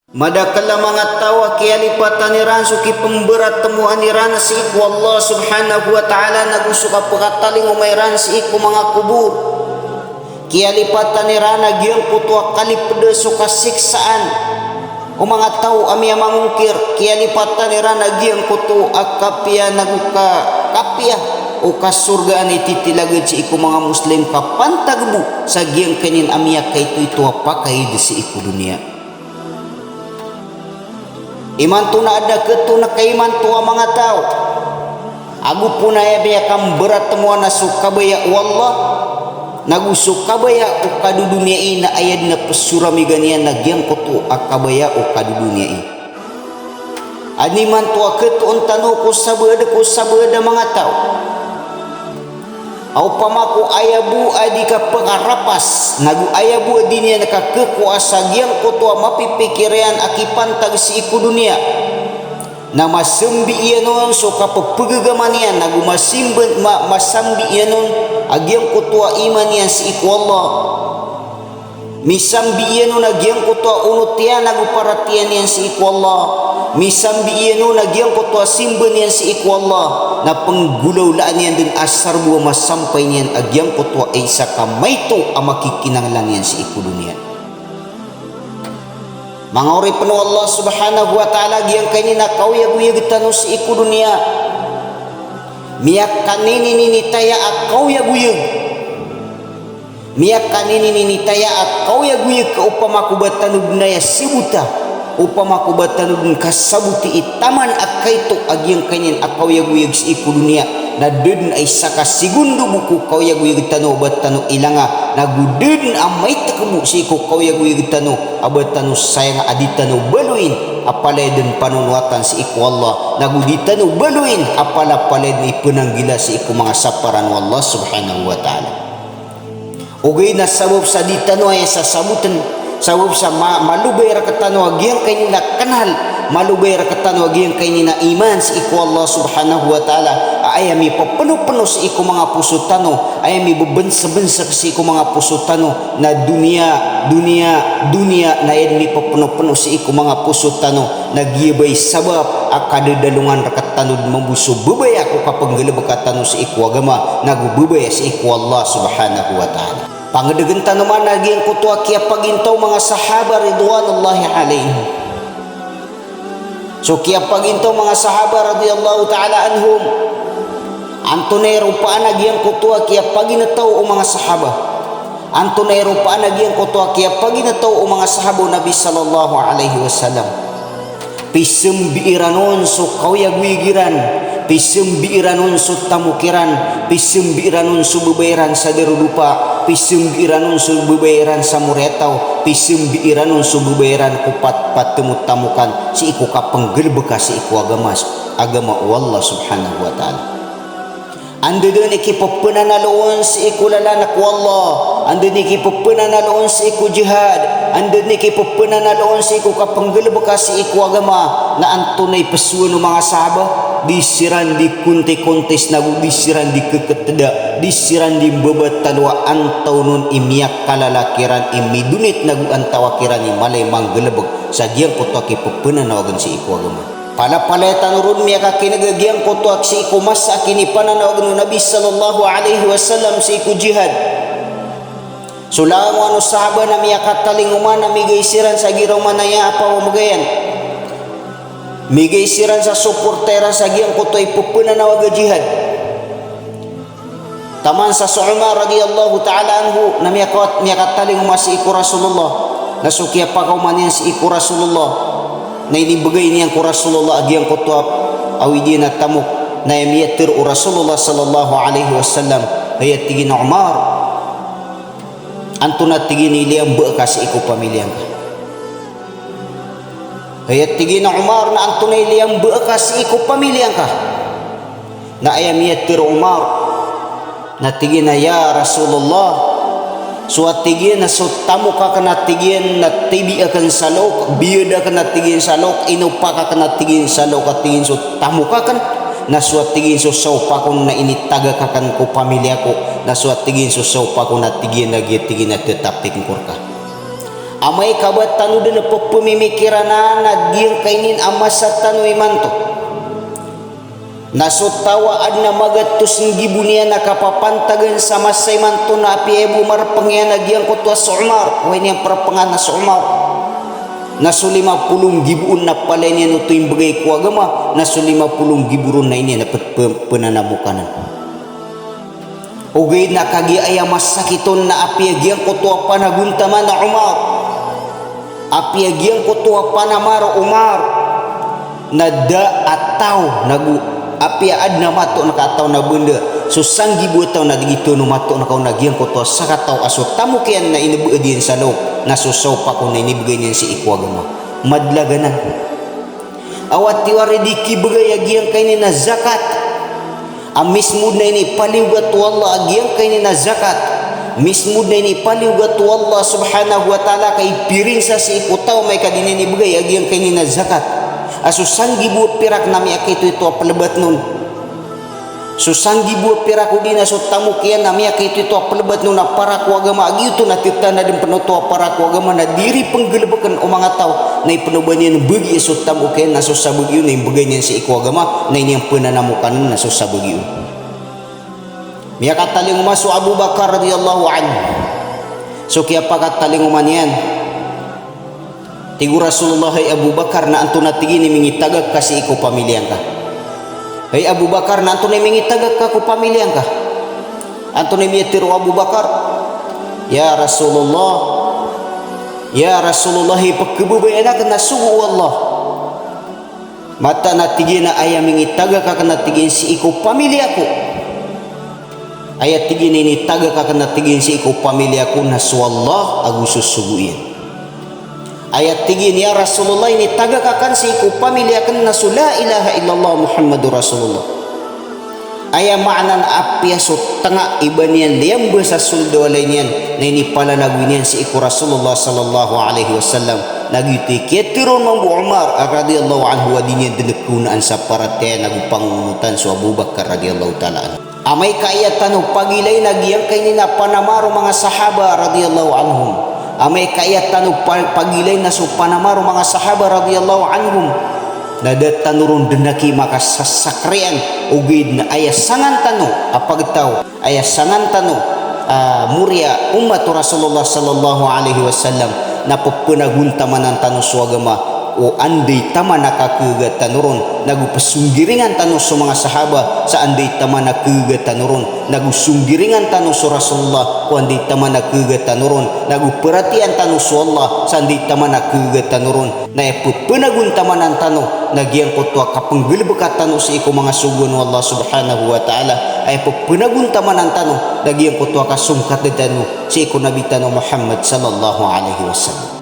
Madakala mga tawa kialipatan ni ransuki pemberat temuan ni ran si iku Allah subhanahu wa ta'ala nagusuka pagataling umayran si iku mga kubur. Kialipatan ni rana giyang kutua kali pede suka siksaan. O mga tao amia mangungkir kialipatan ni rana giyang kutu akapia naguka kapia. O kasurgaan ititilagad si iku mga muslim kapantagbu sa giyang kanin amia kay itu apakai di si iku dunia. Iman tu na ada ketu na kaiman tua mga tao. Agu puna ya beya kam berat temuan na sukabaya wallah. Nagu sukabaya o kadu dunia ina ayad na pesurami ganian na giyang kutu akabaya o kadu dunia ina. Animan tua ketu ontanu ko sabada mga tao. Au pamaku ayabu adika pengarapas nagu ayabu adinya naka kekuasa giyang kutua mapipikirian akipan tag si iku dunia nama sembi ianon so kapapagagamanian nagu masimben masambi ianon agiyang kutua imanian si iku Allah misambi ianon agiyang kutua unutian nagu paratian yan si iku Allah misambi ianon agiyang kutua simben yan si iku Allah na penggulaulaan yan din asar buwa masampay niyan agyang kutua ay isa kamay to ang makikinanglan yan sa iku dunia. Mga ori panu Allah subhanahu wa ta'ala giyang kanina kauyag-uyag tanu sa iku dunia. Miyak kanini ninitaya at kauyag-uyag. Miyak kanini ninitaya at kauyag-uyag ka upamakubat tanu dunaya sibuta. Upamakubat tanu dun kasabuti itaman at kayto agyang kanyan at kauyag-uyag sa iku dunia. Na dun ay saka segundo buku kauyag-uyag tanu abat tanu ilanga. Na gudun ang may takabu sa iku kauyag-uyag tanu abat tanu sayang adit tanu baluin. Apalay dun panunuatan sa iku Allah. Na gudit tanu baluin. Apalapalay dun ipunanggila sa iku mga saparan Allah subhanahu wa ta'ala. Ugay na sabab sa di tanu ay sasabutan. Sabab sa malubay rakatano agiyang kay nila kanal malubay rakatano agiyang kay nila iman sa iku Allah subhanahu wa ta'ala ayami papuno-puno sa iku mga puso tano ayami bubensa-bensa sa iku mga puso tano na dunia na yan mi papuno-puno sa iku mga puso tano nagiyabay sabab akadadalungan rakatano mabuso bubay ako kapag galabakatano sa iku agama nagububay sa iku Allah subhanahu wa ta'ala. Pangadagan naman naging kutua kia pagintaw mga sahaba ridwanullahi alaihim. So kia pagintaw mga sahaba radhiyallahu ta'ala anhum. Antunay rupaan naging kutua kia paginataw o mga sahaba. Antunay rupaan naging kutua kia paginataw o mga sahaba Nabi sallallahu alaihi wasallam. Pisem biiranon so kauyagwigiran. Pisem biiranon so tamukiran. Pisem biiranon so bebayaran sa derudupa. Pisem biiranon so bebayaran sa muretaw. Pisem biiranon so bebayaran kupat patemut tamukan. Si iku kapenggelbeka si iku agama Allah subhanahu wa ta'ala. Anda doon ikipapananaloon si iku lalanak wallah. Anda doon ikipapananaloon si iku jihad. Anda doon ikipapananaloon si iku kapenggelbeka si iku agama. Na antunay pasuan ng mga sahaba. Disiran di kunti-kuntis nagu disiran di keketeda disiran di bebat talwa antau nun imiak kalalakiran imidunit nagu antawakiran imalay manggelebek sa giyang kutuaki pepenanawagan si iku agama pala-pala tanurun miaka kinagagyang kutuak si iku masa kini pananawagan Nabi sallallahu alaihi wasallam si iku jihad sulang wano sahaba na miaka talinguman na migaysiran sa giraw manaya apa umagayan migay siran sa suportera sa giyang kutoy pupunanawaga jihad. Taman sa Umar radiyallahu ta'ala anhu na miyakataling umasi iku Rasulullah. Nasukya pa kaumanyan si iku Rasulullah. Na inibagay niyang ku Rasulullah agiyang kutuap awidin at tamuk na imiyatir u Rasulullah sallallahu alaihi wasallam. Hayat tigin Umar. Antunat tigin iliyang baka si iku pamilyang ka. Hayat tigin na Umar na antunay liyang bekas iku pamilya ka. Na ayam yatir Umar. Na tigin na ya Rasulullah. Suat tigin na sutamu ka kana tigin na tibi akan salok. Biyada ka na tigin salok. Inupa ka kana tigin salok. At tigin sutamu ka kan. Na suat tigin saupa ko na initaga ka kan ko pamilya ko. Na suat tigin saupa ko na tigin na tigin na tetap tingkur ka. amay kabat tanu din pepemimikirana na giyang kainin amasat tanu imanto nasutawaan na magatus ng gibunia na kapapantagan sa masay manto na api ebu marapangyan na giyang kutwa sa Umar huwag niyang parapangan na sa Umar nasu 50 gibuun na pala niya no tuwing bagay ko agama nasu 50 giburon na ini na penanamukanan ugay na kagi ay masakiton na api agiyang kutwa panaguntaman na Umar api agiyang kutwa panamar Umar na da ataw nagu api ad na mato nakataw na benda so sang gibuataw na digito no mato na kau nagyang kutwa sakataw aso tamu kiyan na inabuadian sa loob nasusaw pa kung na inibigay niyan si ikwagama madlaganan awat tiwari di kibagay agiyang kainin na zakat mismud na ini paliwgat wallah agiyang kainin na zakat mismud na ini paliwgat wallah subhanahu wa ta'ala kay piring sa si ikutaw may kadinin ibigay agiyang kainin na zakat aso sanggi buat pirak nami akito ito apalabat nun so sanggi buat pirak udi na so tamu kian nami akito ito apalabat nun na para ko agama agi ito natita na din penuto para ko agama na diri penggelebakan o mga tao na ipanuban niya bagi so tamu kian na so sabagi yun na imbagay niya si iko agama na ini yang penanamukan na so sabagi yun miya kataling umaso Abu Bakar radhiyallahu anhu so kaya pakataling uman yan tigu Rasulullah hay Abu Bakar na anto natigini mingitagag kasi iko pamilyan ka hay Abu Bakar na anto na mingitagag ka ko pamilyan ka anto na miyatiro Abu Bakar ya Rasulullah hay pagkabubay anak na sugu Allah mata natigin na ayam mingitagag ka natigin si iko pamilya ko ayat tigin ini tagag ka natigin si iko pamilya ko na suwallah agu susuguin ayat tigin ya Rasulullah ini tagak akan si ku pamilyakan na la ilaha illallah Muhammadur Rasulullah aya maknan apya so tanga ibanian liyam basa suldo lainyan na ini pala nagwinian si iku Rasulullah sallallahu alaihi wasallam nagiti ketiron mambu Umar radhiyallahu anhu adinian denekkunaan sa parate nagupangunutan so Abu Bakar radhiyallahu taala amay kaayatan pagilay nagyang kainina panamaro mga sahaba radhiyallahu anhum amay kaayatan pagilay na so panamaro mga sahaba radhiyallahu anhum nadatanurun denaki maka sasakrian ugid na ayasangan tanu apagtaw ayasangan tanu muria umat Rasulullah sallallahu alaihi wasallam na pupunaguntamanan tanu suagama o anday tama nakakagatanuron nagupasunggiringan tanu sa mga sahaba sa anday tama nakagatanuron nagusunggiringan tanu sa Rasulullah o anday tama nakagatanuron naguperatian tanu sa Allah sa anday tama nakagatanuron na ipupunaguntamanan tanu nagyang kutwa kapanggelbekat tanu sa iko mga sugon wa Allah subhanahu wa ta'ala ay pupunaguntamanan tanu nagyang kutwa kasungkat tanu sa iko nabi tanu Muhammad sallallahu alaihi wasallam